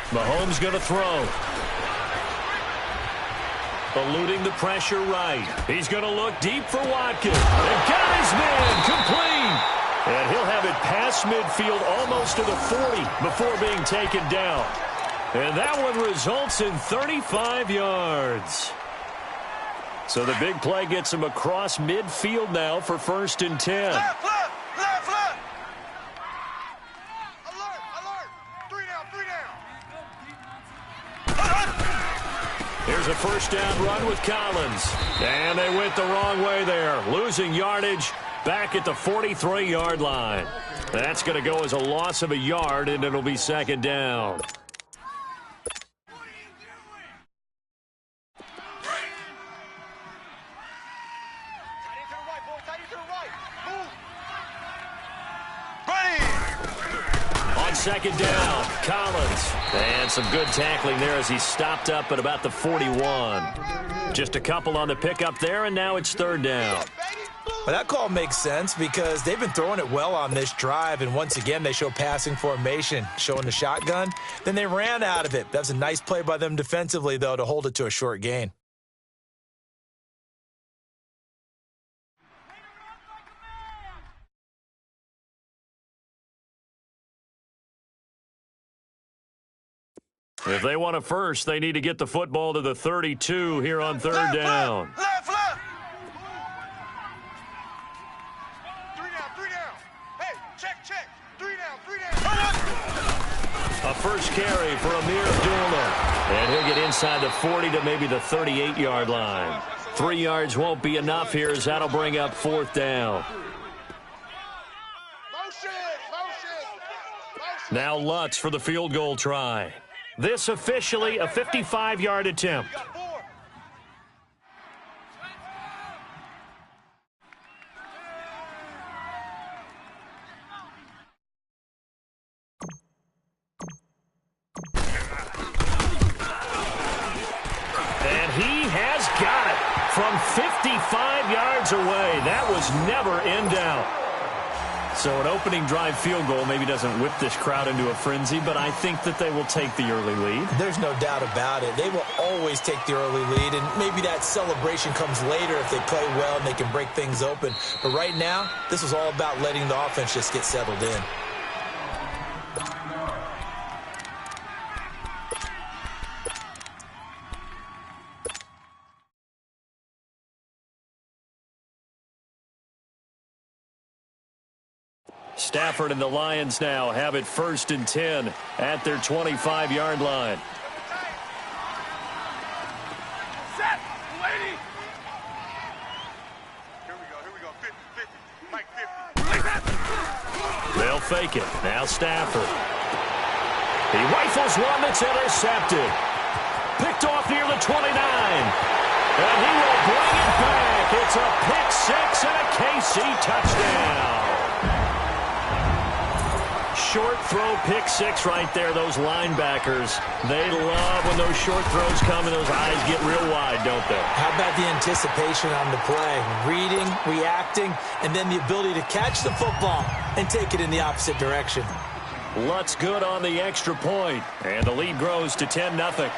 Mahomes going to throw. Eluding the pressure right. He's going to look deep for Watkins. And got his man complete. And he'll have it past midfield almost to the 40 before being taken down. And that one results in 35 yards. So the big play gets him across midfield now for 1st and 10. Left. Alert. 3 down. Here's a first down run with Collins. And they went the wrong way there. Losing yardage back at the 43-yard line. That's going to go as a loss of a yard, and it'll be 2nd down. On 2nd down, Collins. And some good tackling there as he stopped up at about the 41. Just a couple on the pickup there, and now it's 3rd down. Well, that call makes sense because they've been throwing it well on this drive, and once again they show passing formation, showing the shotgun. Then they ran out of it. That's a nice play by them defensively, though, to hold it to a short gain. If they want a first, they need to get the football to the 32 here on 3rd down. Left. 3 down. Hey, check. 3 down. A first carry for Amir Abdullah. And he'll get inside the 40 to maybe the 38-yard line. 3 yards won't be enough here as that'll bring up 4th down. Motion. Now Lutz for the field goal try. This officially a 55-yard attempt. And he has got it from 55 yards away. That was never in doubt. So an opening drive field goal maybe doesn't whip this crowd into a frenzy, but I think that they will take the early lead. There's no doubt about it. They will always take the early lead, and maybe that celebration comes later if they play well and they can break things open. But right now, this is all about letting the offense just get settled in. Stafford and the Lions now have it 1st and 10 at their 25-yard line. Set, lady. Here we go. 50. Mike 50. They'll fake it. Now Stafford. He rifles one that's intercepted. Picked off near the 29. And he will bring it back. It's a pick six and a KC touchdown. Short throw pick six right there. Those linebackers, they love when those short throws come and those eyes get real wide, don't they? How about the anticipation on the play? Reading, reacting, and then the ability to catch the football and take it in the opposite direction. Lutz good on the extra point, and the lead grows to 10-0.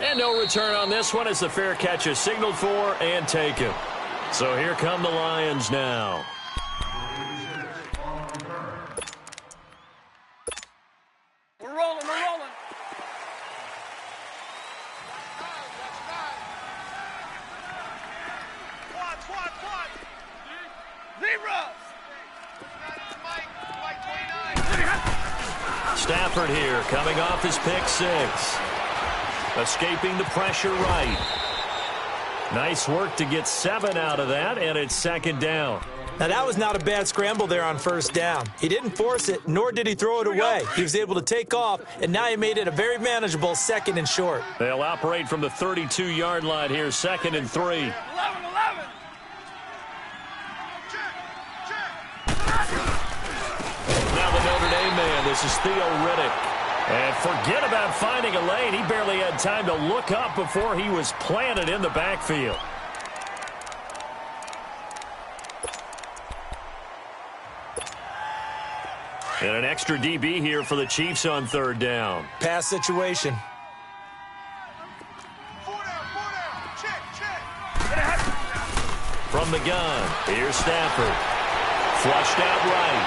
And no return on this one as the fair catch is signaled for and taken. So here come the Lions now. We're rolling. Quad. Zebras. Stafford here coming off his pick six. Escaping the pressure right. Nice work to get 7 out of that, and it's 2nd down. Now, that was not a bad scramble there on 1st down. He didn't force it, nor did he throw it away. He was able to take off, and now he made it a very manageable 2nd and short. They'll operate from the 32-yard line here, 2nd and 3. 11. Now the Notre Dame man, this is Theo Riddick. And forget about finding a lane. He barely had time to look up before he was planted in the backfield. And an extra DB here for the Chiefs on third down. Pass situation. Four down. Check. From the gun, here's Stafford. Flushed out right.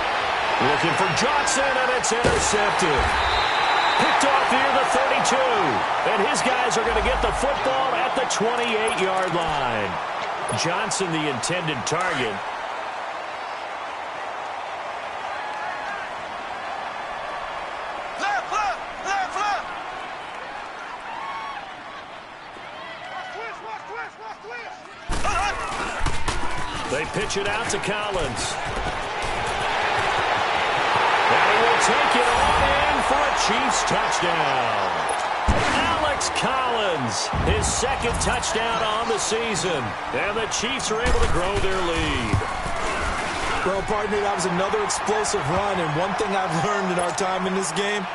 Looking for Johnson, and it's intercepted. Picked off near the 32. And his guys are going to get the football at the 28-yard line. Johnson, the intended target. Left. Watch twist. They pitch it out to Collins. And he will take it on in for a Chiefs touchdown. Alex Collins, his second touchdown on the season. And the Chiefs are able to grow their lead. Well, partner, that was another explosive run, and one thing I've learned in our time in this game,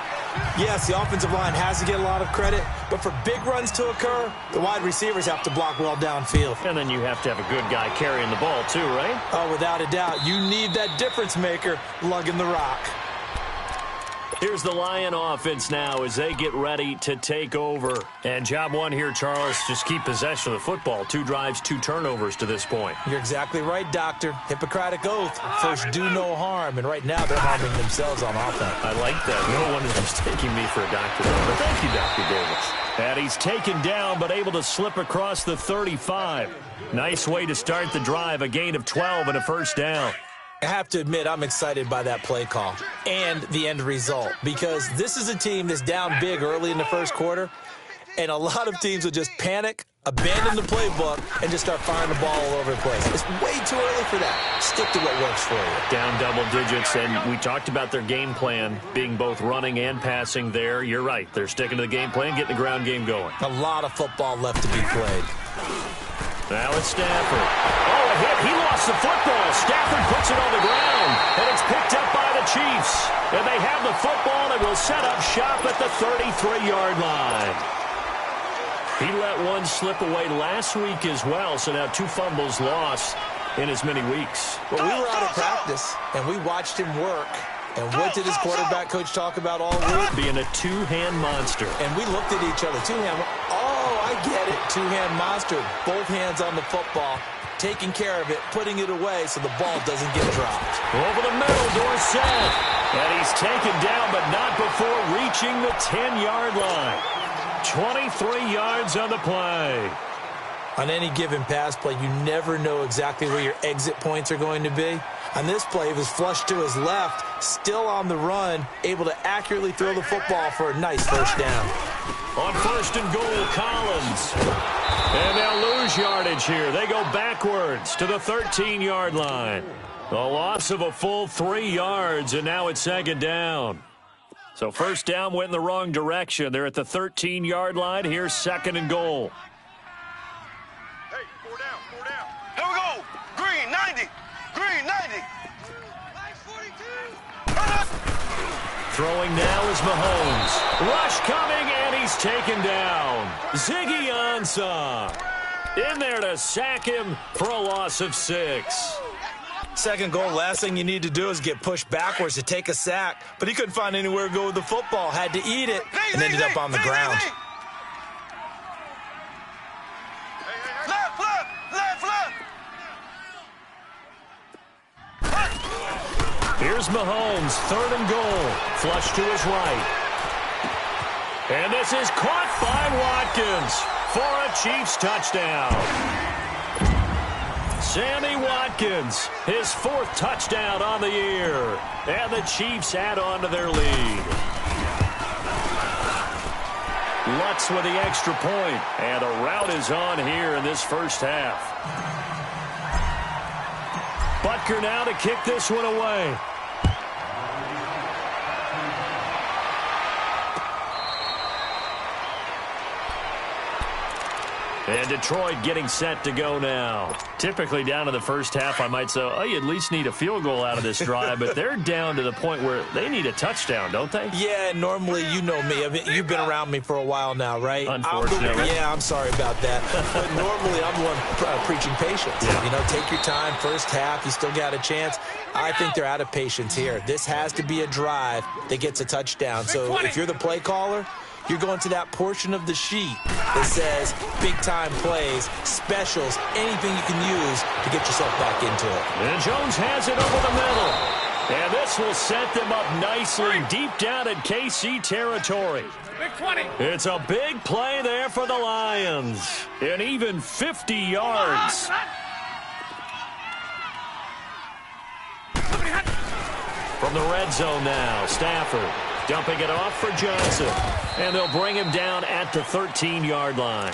yes, the offensive line has to get a lot of credit, but for big runs to occur, the wide receivers have to block well downfield. And then you have to have a good guy carrying the ball too, right? Oh, without a doubt. You need that difference maker lugging the rock. Here's the Lion offense now as they get ready to take over. And job one here, Charles, just keep possession of the football. 2 drives, 2 turnovers to this point. You're exactly right, Doctor. Hippocratic oath. First, do no harm. And right now, they're harming themselves on offense. I like that. No one is mistaking me for a doctor, though. But thank you, Dr. Davis. And he's taken down, but able to slip across the 35. Nice way to start the drive. A gain of 12 and a first down. I have to admit, I'm excited by that play call and the end result, because this is a team that's down big early in the first quarter, and a lot of teams will just panic, abandon the playbook, and just start firing the ball all over the place. It's way too early for that. Stick to what works for you. Down double digits, and we talked about their game plan being both running and passing there. You're right. They're sticking to the game plan, getting the ground game going. A lot of football left to be played. Now it's Stafford. Oh, a hit. He lost the football. Stafford puts it on the ground, and it's picked up by the Chiefs. And they have the football and will set up shop at the 33-yard line. He let one slip away last week as well, so now 2 fumbles lost in as many weeks. Well, we were out of practice, and we watched him work. And what did his quarterback coach talk about all week? Being a 2-hand monster. And we looked at each other. 2-hand. Oh, I get it. 2-hand monster. Both hands on the football, taking care of it, putting it away so the ball doesn't get dropped. Over the middle, Dorsett. And he's taken down, but not before reaching the 10-yard line. 23 yards on the play. On any given pass play, you never know exactly where your exit points are going to be. On this play, he was flushed to his left, still on the run, able to accurately throw the football for a nice first down. On first and goal, Collins. And they'll lose yardage here. They go backwards to the 13-yard line. A loss of a full 3 yards, and now it's second down. So first down went in the wrong direction. They're at the 13-yard line. Here's second and goal. Hey, 4 down. Here we go. Green, 90. Throwing now is Mahomes. Rush coming, and he's taken down. Ziggy Ansah in there to sack him for a loss of 6. Second goal, last thing you need to do is get pushed backwards to take a sack. But he couldn't find anywhere to go with the football. Had to eat it and ended up on the ground. Here's Mahomes, third and goal. Flush to his right. And this is caught by Watkins for a Chiefs touchdown. Sammy Watkins, his 4th touchdown on the year. And the Chiefs add on to their lead. Lutz with the extra point. And a rout is on here in this first half. Butker now to kick this one away. And Detroit getting set to go now. Typically down to the first half, I might say, oh, you at least need a field goal out of this drive, but they're down to the point where they need a touchdown, don't they? Yeah, normally, you know me. I mean, you've been around me for a while now, right? Unfortunately. I'm sorry about that. But normally, I'm the one preaching patience. Yeah. You know, take your time. First half, you still got a chance. I think they're out of patience here. This has to be a drive that gets a touchdown. So if you're the play caller, you're going to that portion of the sheet that says big-time plays, specials, anything you can use to get yourself back into it. And Jones has it over the middle. And this will set them up nicely deep down in KC territory. Big 20. It's a big play there for the Lions. And even 50 yards. From the red zone now, Stafford dumping it off for Johnson. And they'll bring him down at the 13-yard line.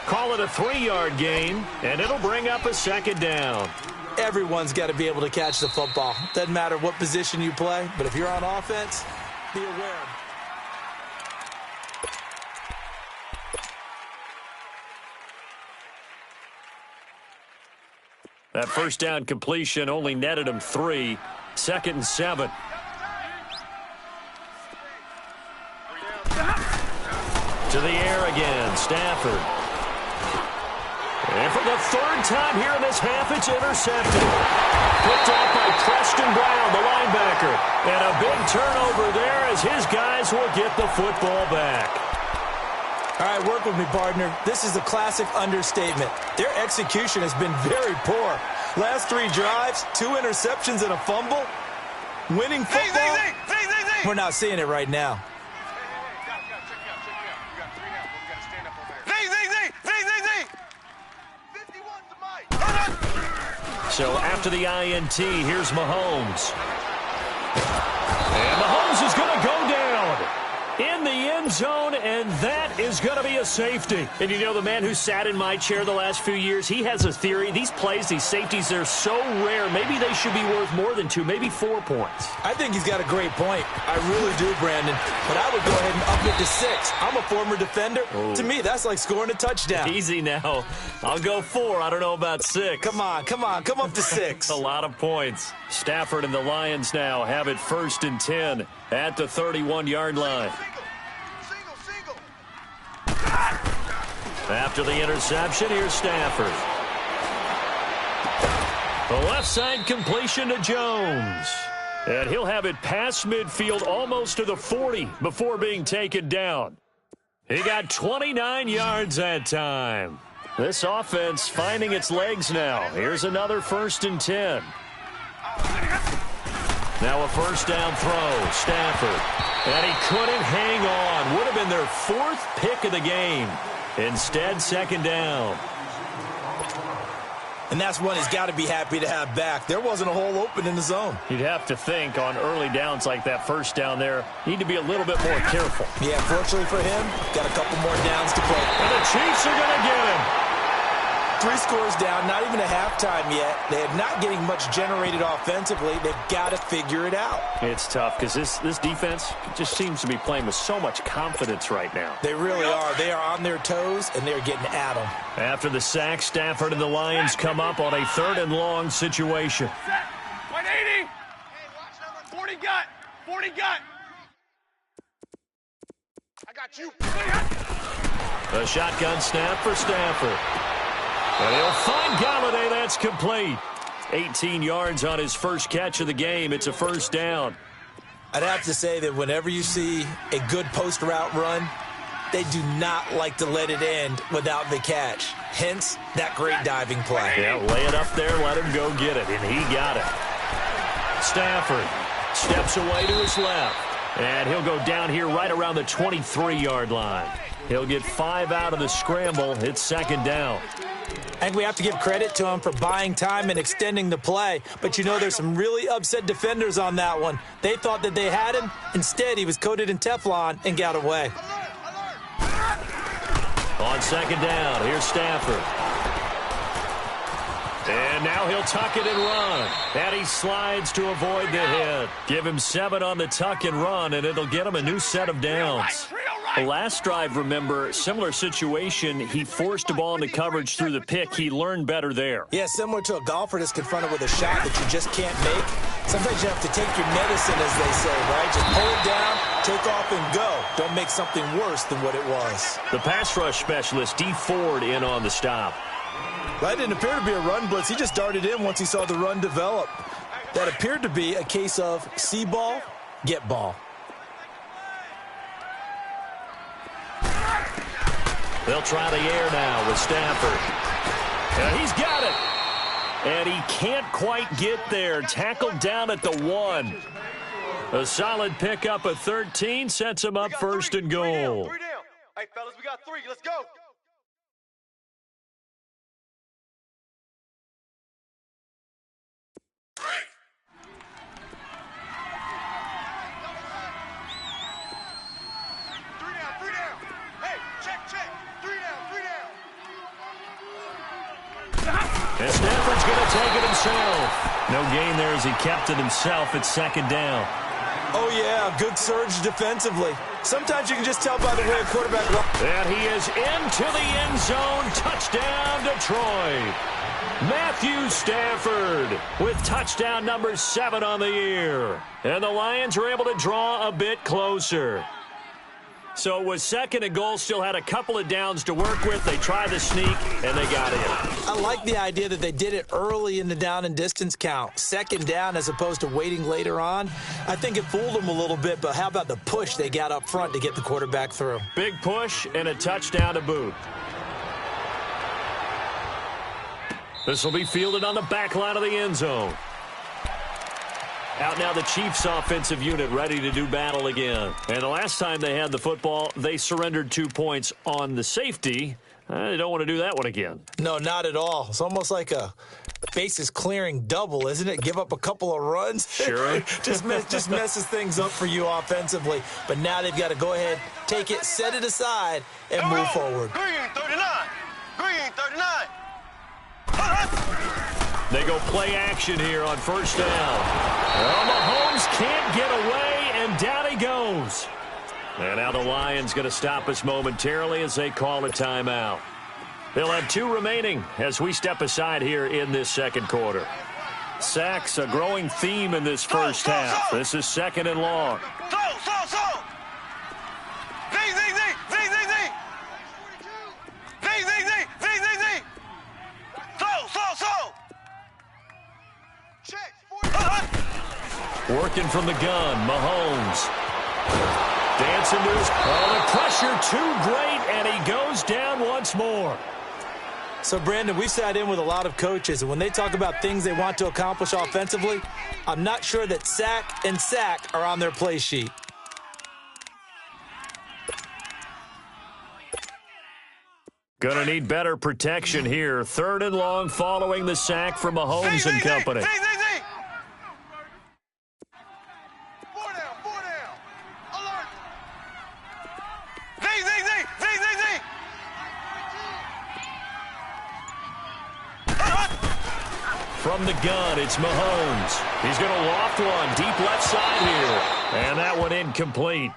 Call it a 3-yard gain, and it'll bring up a second down. Everyone's got to be able to catch the football. Doesn't matter what position you play, but if you're on offense, be aware. That first down completion only netted him 3. 2nd and 7. To the air again, Stafford. And for the 3rd time here in this half, it's intercepted. Picked off by Preston Brown, the linebacker. And a big turnover there as his guys will get the football back. All right, work with me, partner. This is a classic understatement. Their execution has been very poor. Last 3 drives, 2 interceptions and a fumble. Winning football, we're not seeing it right now. So after the INT, here's Mahomes. And Mahomes is going to go down in the end zone, and that is going to be a safety. And you know, the man who sat in my chair the last few years, he has a theory. These plays, these safeties, they're so rare. Maybe they should be worth more than 2, maybe 4 points. I think he's got a great point. I really do, Brandon. But I would go ahead and up it to 6. I'm a former defender. Ooh. To me, that's like scoring a touchdown. Easy now. I'll go 4. I don't know about 6. Come on. Come up to 6. A lot of points. Stafford and the Lions now have it 1st and 10 at the 31-yard line. After the interception, here's Stafford. The left side completion to Jones. And he'll have it past midfield almost to the 40 before being taken down. He got 29 yards that time. This offense finding its legs now. Here's another 1st and 10. Now a 1st down throw, Stafford. And he couldn't hang on. Would have been their 4th pick of the game. Instead, 2nd down. And that's one he's got to be happy to have back. There wasn't a hole open in the zone. You'd have to think on early downs like that 1st down there, need to be a little bit more careful. Yeah, fortunately for him, got a couple more downs to play. And the Chiefs are going to get him. 3 scores down, not even a halftime yet. They are not getting much generated offensively. They've got to figure it out. It's tough because this defense just seems to be playing with so much confidence right now. They really are. They are on their toes, and they're getting at them. After the sack, Stafford and the Lions come up on a 3rd and long situation. 180. 40 gut. 40 gut. I got you. A shotgun snap for Stafford. And he'll find Galladay. That's complete. 18 yards on his first catch of the game. It's a 1st down. I'd have to say that whenever you see a good post route run, they do not like to let it end without the catch. Hence, that great diving play. Yeah, lay it up there, let him go get it, and he got it. Stafford steps away to his left, and he'll go down here right around the 23-yard line. He'll get 5 out of the scramble. It's 2nd down. I think we have to give credit to him for buying time and extending the play. But, you know, there's some really upset defenders on that one. They thought that they had him. Instead, he was coated in Teflon and got away. On 2nd down, here's Stafford. And now he'll tuck it and run. And he slides to avoid the hit. Give him 7 on the tuck and run, and it'll get him a new set of downs. The last drive, remember, similar situation. He forced the ball into coverage through the pick. He learned better there. Yeah, similar to a golfer that's confronted with a shot that you just can't make. Sometimes you have to take your medicine, as they say, right? Just pull it down, take off, and go. Don't make something worse than what it was. The pass rush specialist, D. Ford, in on the stop. That didn't appear to be a run blitz. He just darted in once he saw the run develop. That appeared to be a case of see ball, get ball. They'll try the air now with Stafford. He's got it. And he can't quite get there. Tackled down at the 1. A solid pickup of 13 sets him up first and goal. Three down. Hey, fellas, we got 3. Let's go. And Stafford's going to take it himself. No gain there as he kept it himself at second down. Oh, yeah, good surge defensively. Sometimes you can just tell by the way a quarterback runs. And he is into the end zone. Touchdown, Detroit. Matthew Stafford with touchdown number 7 on the year. And the Lions were able to draw a bit closer. So it was second and goal, still had a couple of downs to work with. They tried the sneak, and they got it. I like the idea that they did it early in the down and distance count. Second down as opposed to waiting later on. I think it fooled them a little bit, but how about the push they got up front to get the quarterback through? Big push and a touchdown to boot. This will be fielded on the back line of the end zone. Out now the Chiefs offensive unit ready to do battle again. And the last time they had the football, they surrendered 2 points on the safety. They don't want to do that one again. No, not at all. It's almost like a bases clearing double, isn't it? Give up a couple of runs. Sure. just messes things up for you offensively. But now they've got to go ahead, take it, set it aside, and move forward. Green 39. Green 39. They go play action here on first down. Well, Mahomes can't get away, and down he goes. And now the Lions going to stop us momentarily as they call a timeout. They'll have 2 remaining as we step aside here in this second quarter. Sacks, a growing theme in this first half. This is second and long. Working from the gun, Mahomes. Dancing to his... Oh, the pressure too great, and he goes down once more. So, Brandon, we've sat in with a lot of coaches, and when they talk about things they want to accomplish offensively, I'm not sure that sack and sack are on their play sheet. Gonna need better protection here. Third and long following the sack from Mahomes and company. From the gun, it's Mahomes. He's going to loft one deep left side here. And that one incomplete.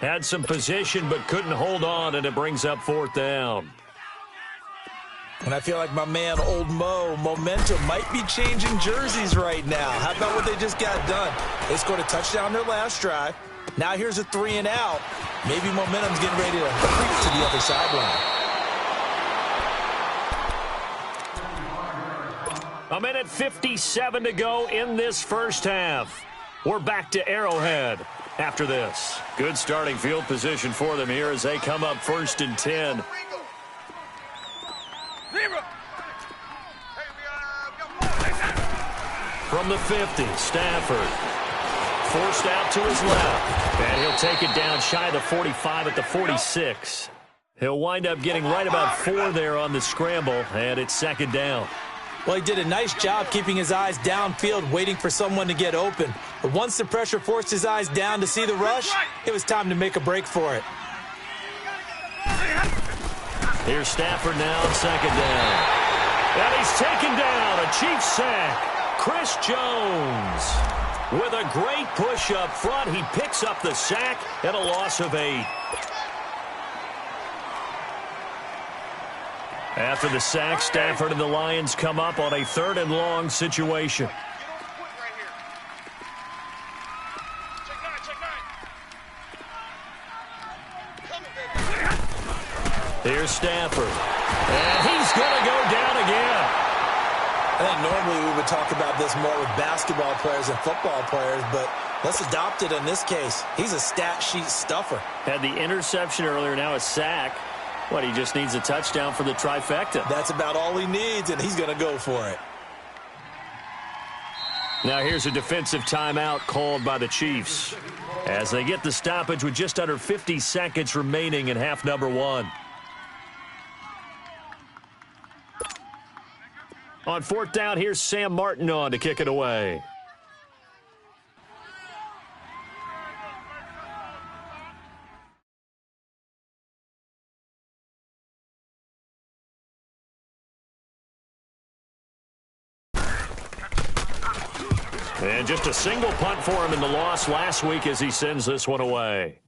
Had some position but couldn't hold on, and it brings up fourth down. And I feel like my man, Old Mo, momentum might be changing jerseys right now. How about what they just got done? They scored a touchdown their last drive. Now here's a 3 and out. Maybe momentum's getting ready to creep to the other sideline. A minute 57 to go in this first half. We're back to Arrowhead after this. Good starting field position for them here as they come up first and 10. From the 50, Stafford. Forced out to his left. And he'll take it down shy of the 45 at the 46. He'll wind up getting right about 4 there on the scramble, and it's second down. Well, he did a nice job keeping his eyes downfield, waiting for someone to get open. But once the pressure forced his eyes down to see the rush, it was time to make a break for it. Here's Stafford now on second down. And he's taken down. A Chiefs sack. Chris Jones. With a great push up front, he picks up the sack and a loss of 8. After the sack, Stafford and the Lions come up on a 3rd and long situation. Here's Stafford. And he's going to go down again. I think normally we would talk about this more with basketball players and football players, but let's adopt it in this case. He's a stat sheet stuffer. Had the interception earlier, now a sack. What, he just needs a touchdown for the trifecta. That's about all he needs, and he's going to go for it. Now here's a defensive timeout called by the Chiefs as they get the stoppage with just under 50 seconds remaining in half number 1. On 4th down, here's Sam Martin on to kick it away. And just a single punt for him in the loss last week as he sends this one away.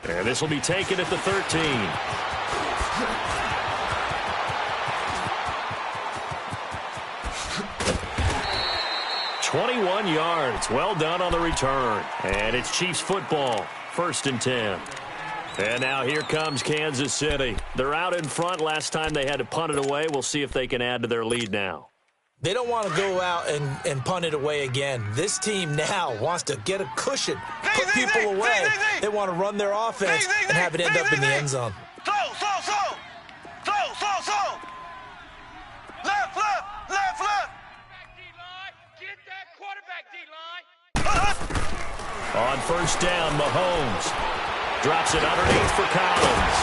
And this will be taken at the 13. 21 yards. Well done on the return. And it's Chiefs football. 1st and 10. And now here comes Kansas City. They're out in front. Last time they had to punt it away. We'll see if they can add to their lead now. They don't want to go out and punt it away again. This team now wants to get a cushion, put people away. They want to run their offense and have it end up in the end zone. Throw. Left. Get that quarterback, D-line. On 1st down, Mahomes drops it underneath for Collins.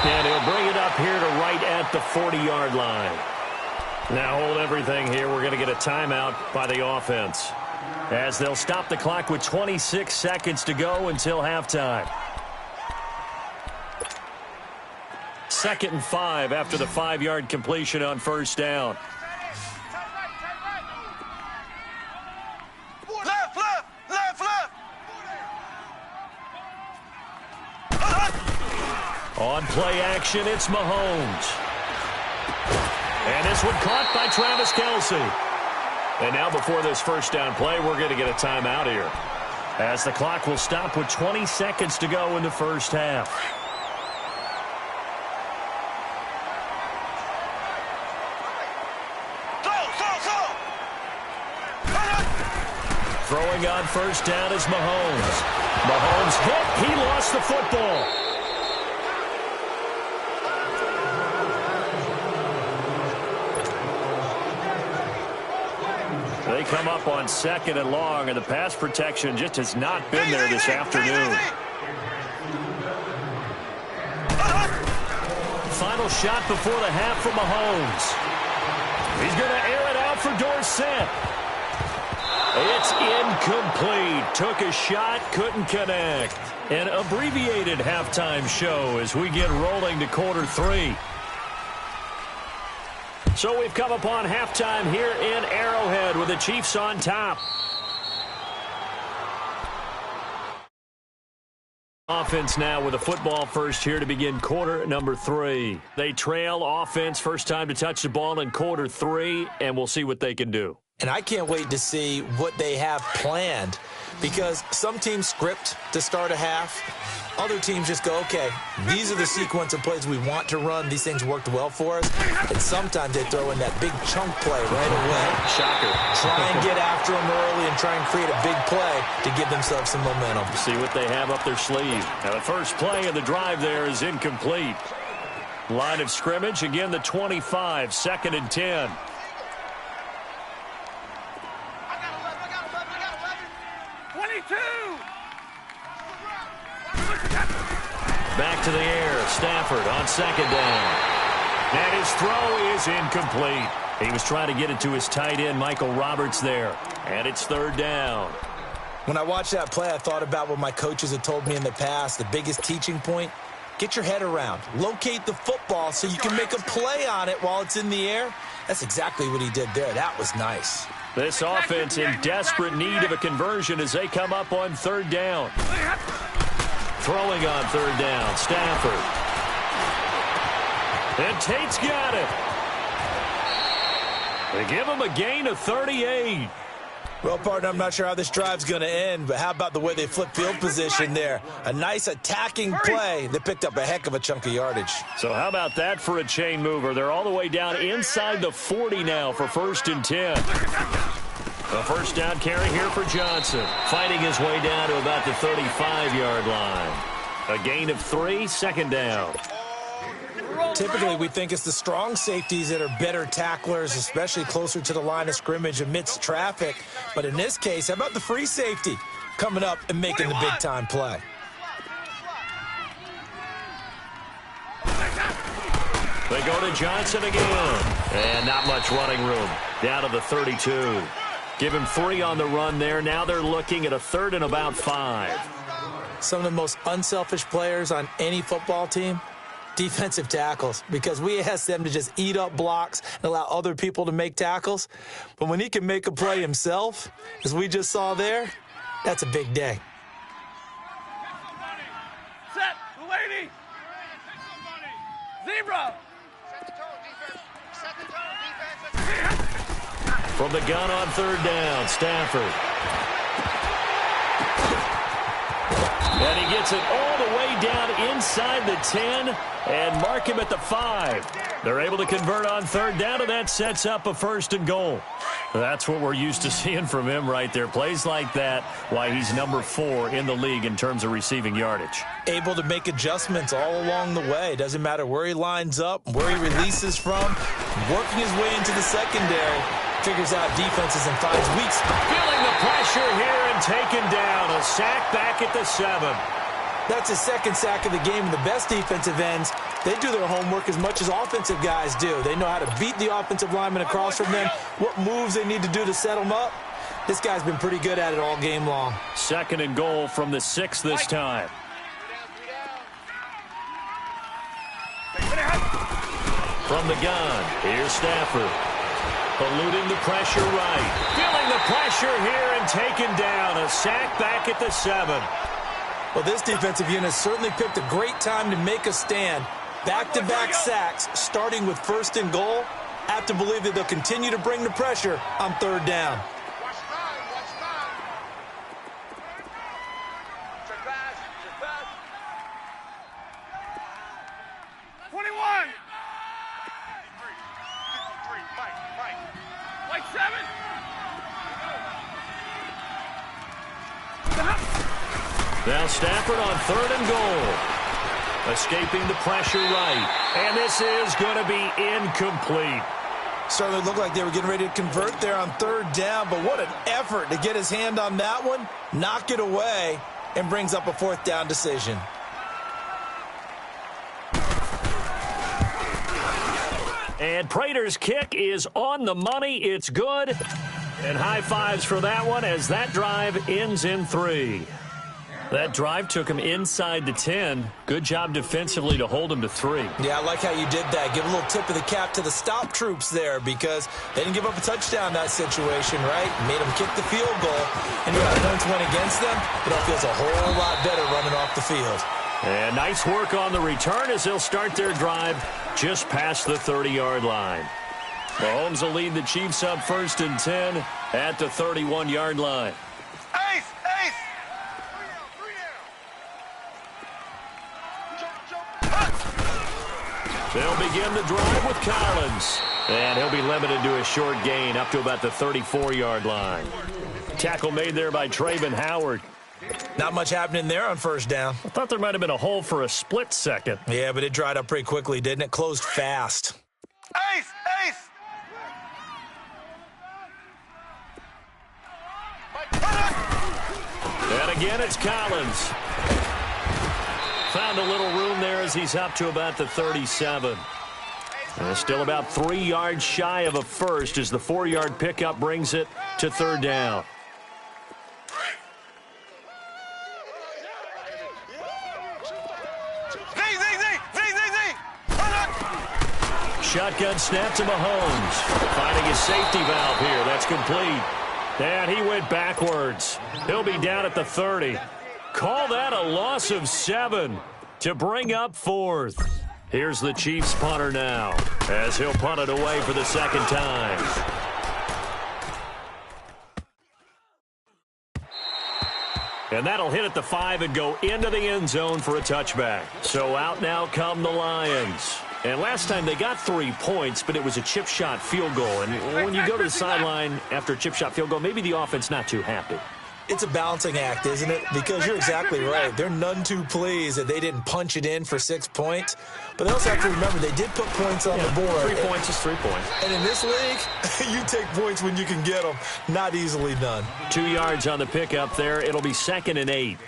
And he'll bring it up here to right at the 40-yard line. Now hold everything here. We're going to get a timeout by the offense as they'll stop the clock with 26 seconds to go until halftime. 2nd and 5 after the 5-yard completion on 1st down. On play action, it's Mahomes. And this one caught by Travis Kelce. And now before this 1st down play, we're going to get a timeout here, as the clock will stop with 20 seconds to go in the 1st half. Throwing on 1st down is Mahomes. Mahomes hit. He lost the football. They come up on 2nd and long, and the pass protection just has not been there this afternoon. Final shot before the half from Mahomes. He's going to air it out for Dorsett. It's incomplete. Took a shot, couldn't connect. An abbreviated halftime show as we get rolling to quarter 3. So we've come upon halftime here in Arrowhead with the Chiefs on top. Offense now with a football first here to begin quarter number 3. They trail offense, first time to touch the ball in quarter 3, and we'll see what they can do. And I can't wait to see what they have planned, because some teams script to start a half. Other teams just go, okay, these are the sequence of plays we want to run. These things worked well for us. And sometimes they throw in that big chunk play right away. Shocker. Try and get after them early and try and create a big play to give themselves some momentum. See what they have up their sleeve. Now the first play of the drive there is incomplete. Line of scrimmage, again the 25, 2nd and 10. Back to the air. Stafford on 2nd down. And his throw is incomplete. He was trying to get it to his tight end, Michael Roberts, there. And it's 3rd down. When I watched that play, I thought about what my coaches had told me in the past. The biggest teaching point, get your head around. Locate the football so you can make a play on it while it's in the air. That's exactly what he did there. That was nice. This offense in desperate need of a conversion as they come up on third down. Throwing on third down, Stafford. And Tate's got it. They give him a gain of 38. Well, partner, I'm not sure how this drive's going to end, but how about the way they flip field position there? A nice attacking play. They picked up a heck of a chunk of yardage. So how about that for a chain mover? They're all the way down inside the 40 now for 1st and 10. A first down carry here for Johnson. Fighting his way down to about the 35-yard line. A gain of 3, 2nd down. Typically, we think it's the strong safeties that are better tacklers, especially closer to the line of scrimmage amidst traffic. But in this case, how about the free safety coming up and making the big-time play? They go to Johnson again. And not much running room. Down to the 32. Give him 3 on the run there. Now they're looking at a 3rd and about 5. Some of the most unselfish players on any football team, defensive tackles, because we ask them to just eat up blocks and allow other people to make tackles. But when he can make a play himself, as we just saw there, that's a big day. Set, the lady. Zebra. Set the tone, defense. From the gun on third down, Stafford. And he gets it all the way down inside the 10 and mark him at the 5. They're able to convert on third down, and that sets up a 1st and goal. That's what we're used to seeing from him right there. Plays like that, why he's number 4 in the league in terms of receiving yardage. Able to make adjustments all along the way. Doesn't matter where he lines up, where he releases from, working his way into the secondary. Figures out defenses and finds weaks. Feeling the pressure here and taken down. A sack back at the 7. That's his 2nd sack of the game. And the best defensive ends, they do their homework as much as offensive guys do. They know how to beat the offensive lineman across from them, what moves they need to do to set them up. This guy's been pretty good at it all game long. 2nd and goal from the 6 this time. From the gun, here's Stafford. Eluding the pressure right. Feeling the pressure here and taken down. A sack back at the 7. Well, this defensive unit certainly picked a great time to make a stand. Back-to-back sacks, starting with 1st and goal. Have to believe that they'll continue to bring the pressure on third down. Watch 21. Like 7. Now Stafford on 3rd and goal. Escaping the pressure right. And this is going to be incomplete. Certainly looked like they were getting ready to convert there on third down, but what an effort to get his hand on that one, knock it away, and brings up a 4th down decision. And Prater's kick is on the money. It's good. And high fives for that one as that drive ends in 3. That drive took him inside the 10. Good job defensively to hold him to 3. Yeah, I like how you did that. Give a little tip of the cap to the stop troops there because they didn't give up a touchdown in that situation, right? Made them kick the field goal. And you got points went against them. It all feels a whole lot better running off the field. And nice work on the return as they'll start their drive just past the 30-yard line. Mahomes will lead the Chiefs up 1st and 10 at the 31-yard line. Ace! Ace! They'll begin the drive with Collins. And he'll be limited to a short gain up to about the 34-yard line. Tackle made there by Trayvon Howard. Not much happening there on 1st down. I thought there might have been a hole for a split second. Yeah, but it dried up pretty quickly, didn't it? Closed fast. Ace! Ace! And again, it's Collins. Found a little room there as he's up to about the 37. And still about 3 yards shy of a first as the 4-yard pickup brings it to 3rd down. Shotgun snap to Mahomes. Finding his safety valve here. That's complete. And he went backwards. He'll be down at the 30. Call that a loss of 7 to bring up 4th. Here's the Chiefs punter now as he'll punt it away for the second time. And that'll hit at the 5 and go into the end zone for a touchback. So out now come the Lions. And last time they got 3 points, but it was a chip shot field goal. And when you go to the sideline after a chip shot field goal, maybe the offense not too happy. It's a balancing act, isn't it? Because you're exactly right. They're none too pleased that they didn't punch it in for 6 points. But they also have to remember they did put points on the board. 3 points is 3 points. And in this league, you take points when you can get them. Not easily done. 2 yards on the pickup there. It'll be 2nd and 8.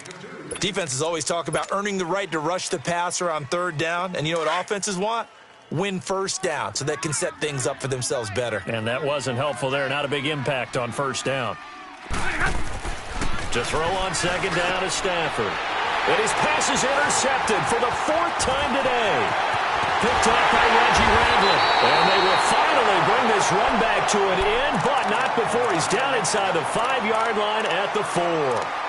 Defenses always talk about earning the right to rush the passer on 3rd down. And you know what offenses want? Win 1st down so they can set things up for themselves better. And that wasn't helpful there. Not a big impact on 1st down. To throw on 2nd down is Stafford. And his pass is intercepted for the 4th time today. Picked up by Reggie Randall. And they will finally bring this run back to an end, but not before he's down inside the 5-yard line at the 4.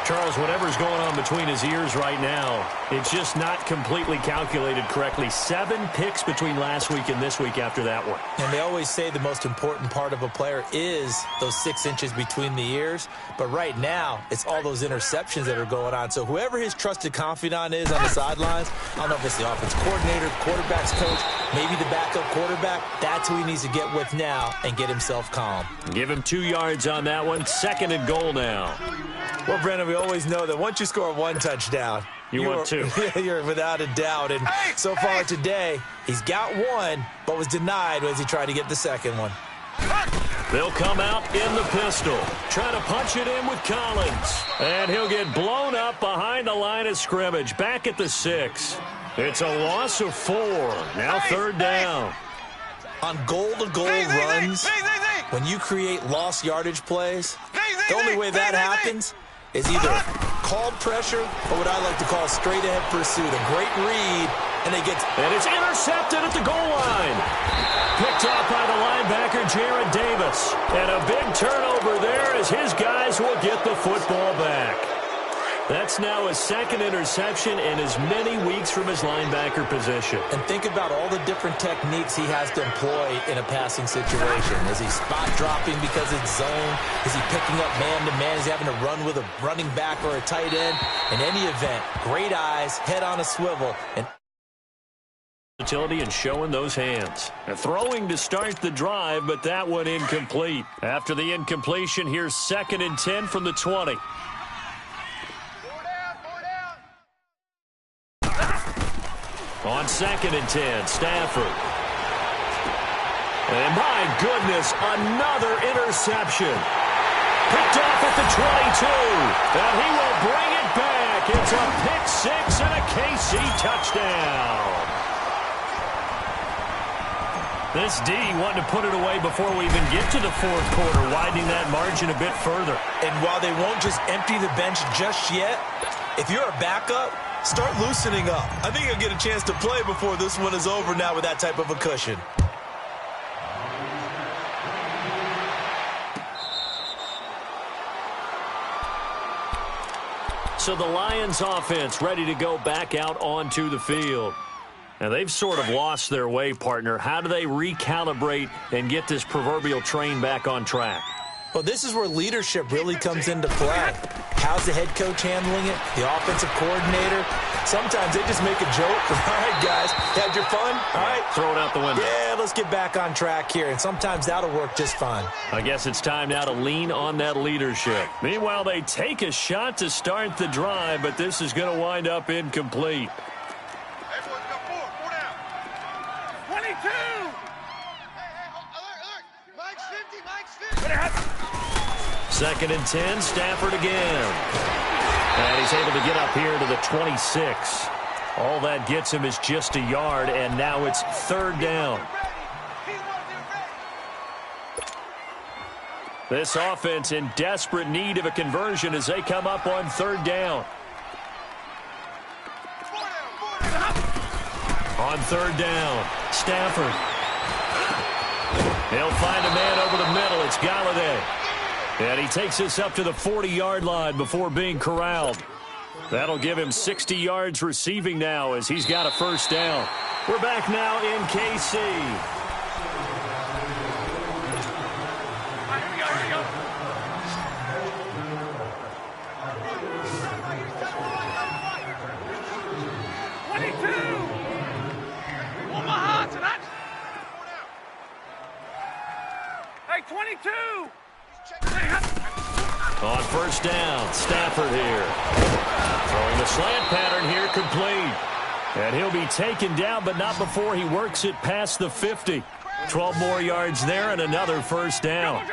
Charles, whatever's going on between his ears right now, it's just not completely calculated correctly. 7 picks between last week and this week after that one. And they always say the most important part of a player is those 6 inches between the ears. But right now, it's all those interceptions that are going on. So whoever his trusted confidant is on the sidelines, I don't know if it's the offense coordinator, quarterback's coach, maybe the backup quarterback, that's who he needs to get with now and get himself calm. Give him 2 yards on that one. 2nd and goal now. Well, Brandon, we always know that once you score 1 touchdown, you want 2. You're without a doubt. And so far today, he's got 1, but was denied as he tried to get the 2nd one. They'll come out in the pistol. Trying to punch it in with Collins. And he'll get blown up behind the line of scrimmage. Back at the 6. It's a loss of 4. Now 3rd down. On goal-to-goal runs, when you create lost yardage plays, the only way that happens is either called pressure or what I like to call straight-ahead pursuit. A great read, and it's intercepted at the goal line. Picked off by the linebacker, Jared Davis. And a big turnover there as his guys will get the football back. That's now his 2nd interception in as many weeks from his linebacker position. And think about all the different techniques he has to employ in a passing situation. Is he spot dropping because it's zone? Is he picking up man-to-man? Is he having to run with a running back or a tight end? In any event, great eyes, head on a swivel, and utility and showing those hands. And throwing to start the drive, but that one incomplete. After the incompletion, here's 2nd and 10 from the 20. On 2nd and 10, Stafford. And my goodness, another interception. Picked off at the 22. And he will bring it back. It's a pick 6 and a KC touchdown. This D wanted to put it away before we even get to the 4th quarter, widening that margin a bit further. And while they won't just empty the bench just yet, if you're a backup, start loosening up. I think you'll get a chance to play before this one is over now with that type of a cushion. So the Lions offense ready to go back out onto the field. Now they've sort of lost their way, partner. How do they recalibrate and get this proverbial train back on track? Well, this is where leadership really comes into play. How's the head coach handling it? The offensive coordinator? Sometimes they just make a joke. All right, guys, had your fun? All right. Throw it out the window. Yeah, let's get back on track here. And sometimes that'll work just fine. I guess it's time now to lean on that leadership. Meanwhile, they take a shot to start the drive, but this is going to wind up incomplete. Everyone's got 4 down. 22! Alert! Mike's 50! 2nd and 10, Stafford again. And he's able to get up here to the 26. All that gets him is just a yard, and now it's 3rd down. This offense in desperate need of a conversion as they come up on 3rd down. On 3rd down, Stafford. He'll find a man over the middle. It's It's Galladay. And he takes us up to the 40-yard line before being corralled. That'll give him 60 yards receiving now as he's got a first down. We're back now in KC. Hey, 22! On first down, Stafford here. Throwing the slant pattern here, complete. And he'll be taken down, but not before he works it past the 50. 12 more yards there and another first down.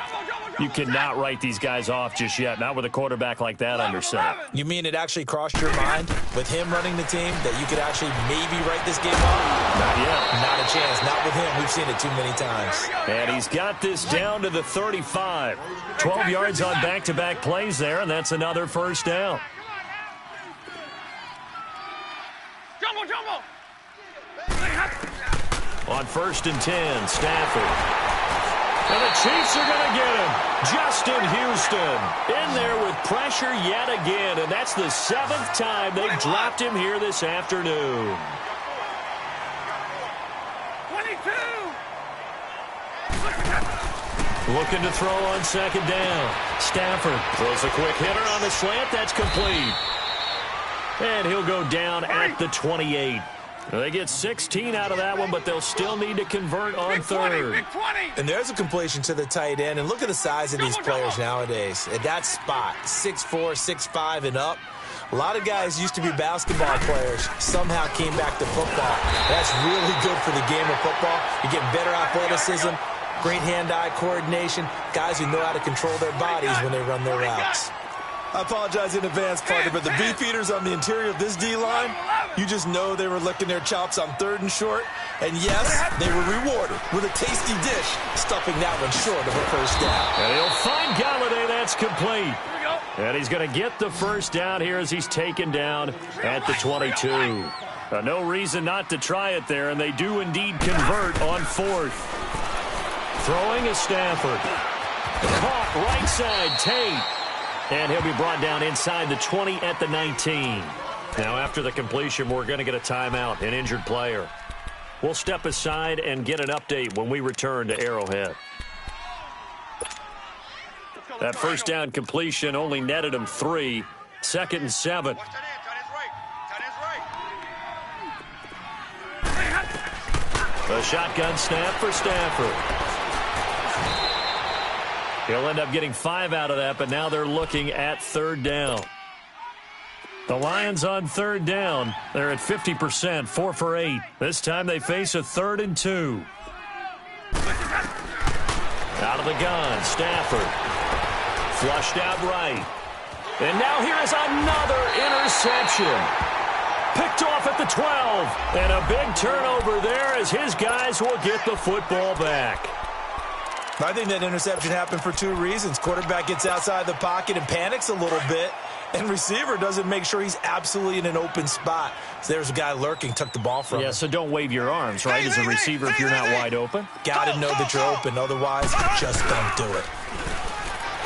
You cannot write these guys off just yet, not with a quarterback like that under center. You mean it actually crossed your mind with him running the team that you could actually maybe write this game off? Not yet. Not a chance. Not with him. We've seen it too many times. And he's got this down to the 35. 12 yards on back-to-back plays there, and that's another first down. On first and 10, Stafford. And the Chiefs are going to get him. Justin Houston in there with pressure yet again, and that's the 7th time they've dropped him here this afternoon. 22! Looking to throw on second down. Stafford throws a quick hitter on the slant. That's complete. And he'll go down at the 28. They get 16 out of that one, but they'll still need to convert on third. And there's a completion to the tight end. And look at the size of these players nowadays. At that spot, 6'4", 6'5", and up. A lot of guys used to be basketball players, somehow came back to football. That's really good for the game of football. You're getting better athleticism, great hand-eye coordination, guys who know how to control their bodies when they run their routes. I apologize in advance, partner, but the beefeaters on the interior of this D-line, you just know they were licking their chops on 3rd and short. And yes, they were rewarded with a tasty dish, stuffing that one short of a first down. And he'll find Galladay. That's complete. And he's going to get the first down here as he's taken down at the 22. No reason not to try it there, and they do indeed convert on 4th. Throwing is Stafford. Caught right side, Tate. And he'll be brought down inside the 20 at the 19. Now, after the completion, we're going to get a timeout, an injured player. We'll step aside and get an update when we return to Arrowhead. That first down completion only netted him 3. 2nd and 7. Watch that A shotgun snap for Stafford. He'll end up getting 5 out of that, but now they're looking at 3rd down. The Lions on 3rd down. They're at 50%, 4 for 8. This time they face a 3rd and 2. Out of the gun, Stafford. Flushed out right. And now here is another interception. Picked off at the 12. And a big turnover there as his guys will get the football back. I think that interception happened for 2 reasons. Quarterback gets outside the pocket and panics a little bit, and receiver doesn't make sure he's absolutely in an open spot. So there's a guy lurking, took the ball from him. Yeah, so don't wave your arms, right, as a receiver if you're not wide open. Got to know that you're open, otherwise just don't do it.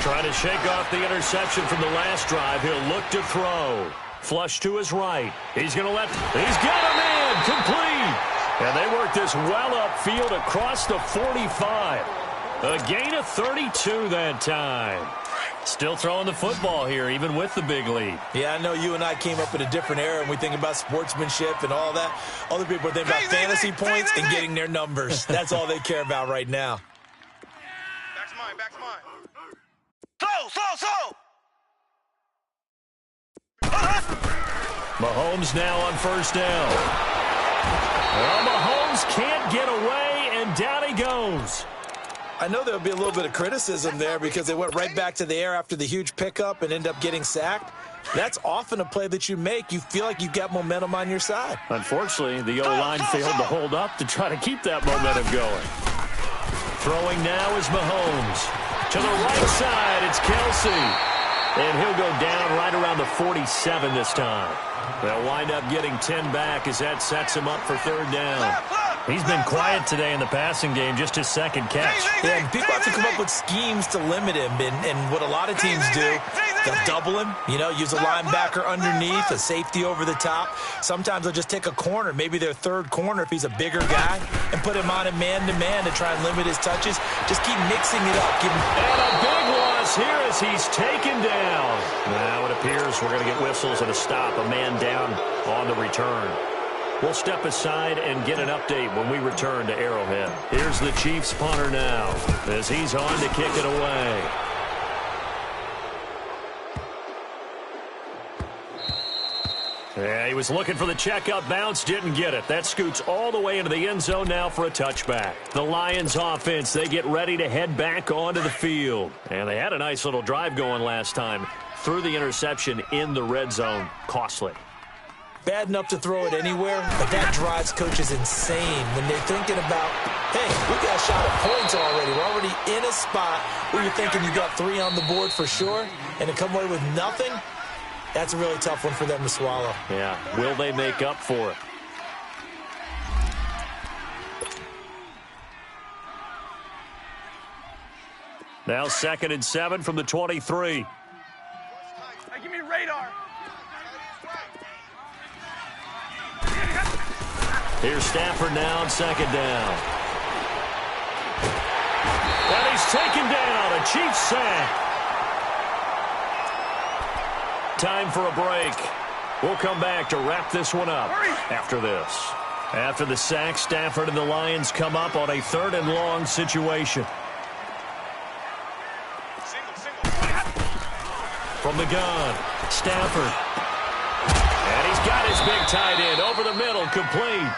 Trying to shake off the interception from the last drive. He'll look to throw. Flush to his right. He's going to let... He's got him in! Complete! And they work this well upfield across the 45. A gain of 32 that time. Still throwing the football here, even with the big lead. Yeah, I know you and I came up in a different era, and we think about sportsmanship and all that. Other people think about fantasy points and getting their numbers. That's all they care about right now. Back's mine, back's mine. Mahomes now on first down. Well, Mahomes can't get away, and down he goes. I know there'll be a little bit of criticism there because they went right back to the air after the huge pickup and end up getting sacked. That's often a play that you make. You feel like you've got momentum on your side. Unfortunately, the O-line failed to hold up to try to keep that momentum going. Throwing now is Mahomes. To the right side, it's Kelsey. And he'll go down right around the 47 this time. They'll wind up getting 10 back as that sets him up for 3rd down. He's been quiet today in the passing game, just his second catch. Yeah, and people have to come up with schemes to limit him, and what a lot of teams do, they'll double him, use a linebacker underneath, a safety over the top. Sometimes they'll just take a corner, maybe their third corner if he's a bigger guy, and put him on a man-to-man to try and limit his touches. Just keep mixing it up. And a big loss here as he's taken down. Now it appears we're going to get whistles and a stop, a man down on the return. We'll step aside and get an update when we return to Arrowhead. Here's the Chiefs punter now as he's on to kick it away. Yeah, he was looking for the checkup bounce, didn't get it. That scoots all the way into the end zone now for a touchback. The Lions offense, they get ready to head back onto the field. And they had a nice little drive going last time. Threw the interception in the red zone. Costly. Bad enough to throw it anywhere, but that drives coaches insane when they're thinking about, hey, we got a shot at points already. We're already in a spot where you're thinking you got 3 on the board for sure, and to come away with nothing, that's a really tough one for them to swallow. Yeah, will they make up for it? Now 2nd and 7 from the 23. Hey, give me radar. Here's Stafford now on 2nd down. And he's taken down. A Chiefs sack. Time for a break. We'll come back to wrap this one up after this. After the sack, Stafford and the Lions come up on a 3rd and long situation. From the gun, Stafford. And he's got his big tight end over the middle, complete.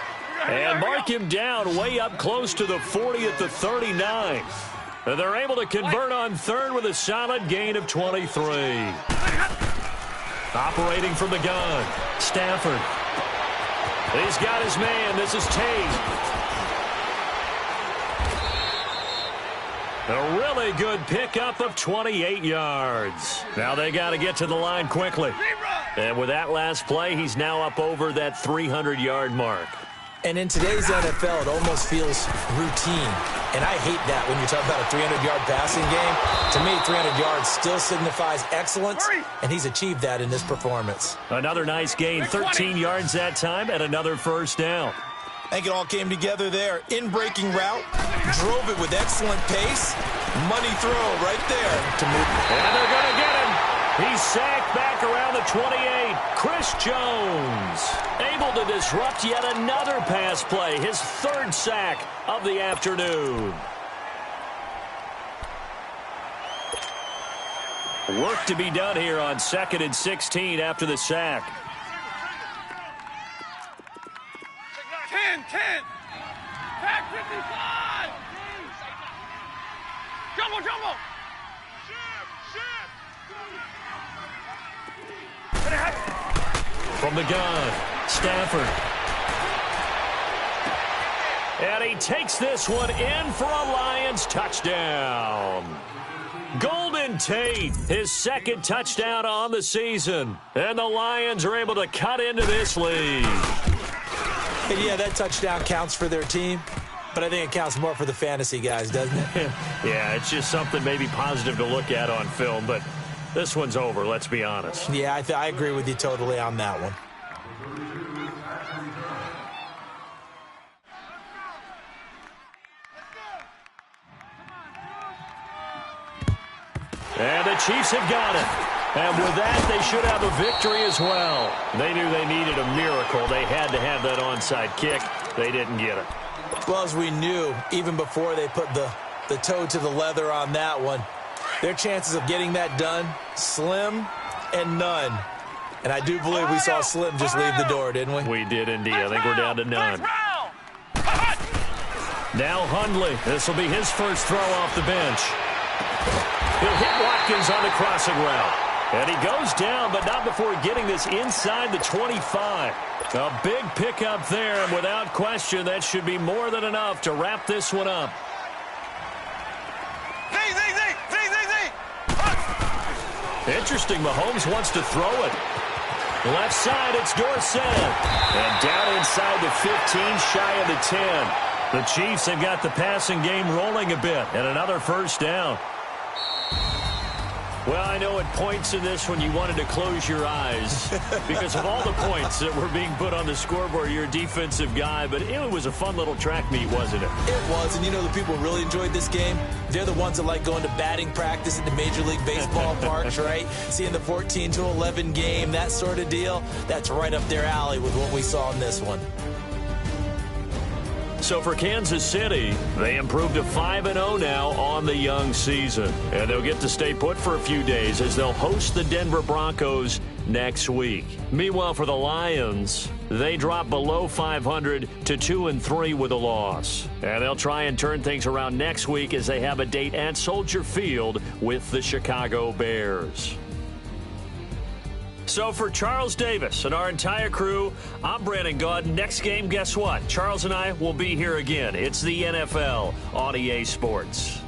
And mark him down way up close to the 40 at the 39. And they're able to convert on 3rd with a solid gain of 23. Operating from the gun, Stafford. He's got his man. This is Tate. A really good pickup of 28 yards. Now they got to get to the line quickly. And with that last play, he's now up over that 300-yard mark. And in today's NFL, it almost feels routine. And I hate that when you talk about a 300-yard passing game. To me, 300 yards still signifies excellence, and he's achieved that in this performance. Another nice gain, 13 yards that time, and another 1st down. I think it all came together there. In-breaking route, drove it with excellent pace. Money throw right there to move. And they're going to get him. He's sacked back around the 28. Chris Jones able to disrupt yet another pass play. His 3rd sack of the afternoon. Work to be done here on 2nd and 16 after the sack. 10. Pack 55. Jumbo. From the gun, Stafford. And he takes this one in for a Lions touchdown. Golden Tate, his 2nd touchdown on the season. And the Lions are able to cut into this lead. And yeah, that touchdown counts for their team, but I think it counts more for the fantasy guys, doesn't it? Yeah, it's just something maybe positive to look at on film, but this one's over, let's be honest. Yeah, I agree with you totally on that one. And the Chiefs have got it. And with that, they should have a victory as well. They knew they needed a miracle. They had to have that onside kick. They didn't get it. Well, as we knew, even before they put the toe to the leather on that one, their chances of getting that done, slim and none. And I do believe we saw Slim just leave the door, didn't we? We did indeed. I think we're down to none. Now Hundley. This will be his 1st throw off the bench. He'll hit Watkins on the crossing route. And he goes down, but not before getting this inside the 25. A big pickup there, and without question, that should be more than enough to wrap this one up. Interesting, Mahomes wants to throw it. Left side, it's Dorsett. And down inside the 15, shy of the 10. The Chiefs have got the passing game rolling a bit, and another first down. Well, I know at points in this when you wanted to close your eyes because of all the points that were being put on the scoreboard. You're a defensive guy, but it was a fun little track meet, wasn't it? It was, and you know the people who really enjoyed this game? They're the ones that like going to batting practice at the Major League Baseball parks, right? Seeing the 14-11 game, that sort of deal. That's right up their alley with what we saw in this one. So for Kansas City, they improved to 5-0 now on the young season. And they'll get to stay put for a few days as they'll host the Denver Broncos next week. Meanwhile, for the Lions, they drop below 500 to 2-3 with a loss. And they'll try and turn things around next week as they have a date at Soldier Field with the Chicago Bears. So for Charles Davis and our entire crew, I'm Brandon Gaud. Next game, guess what? Charles and I will be here again. It's the NFL on EA Sports.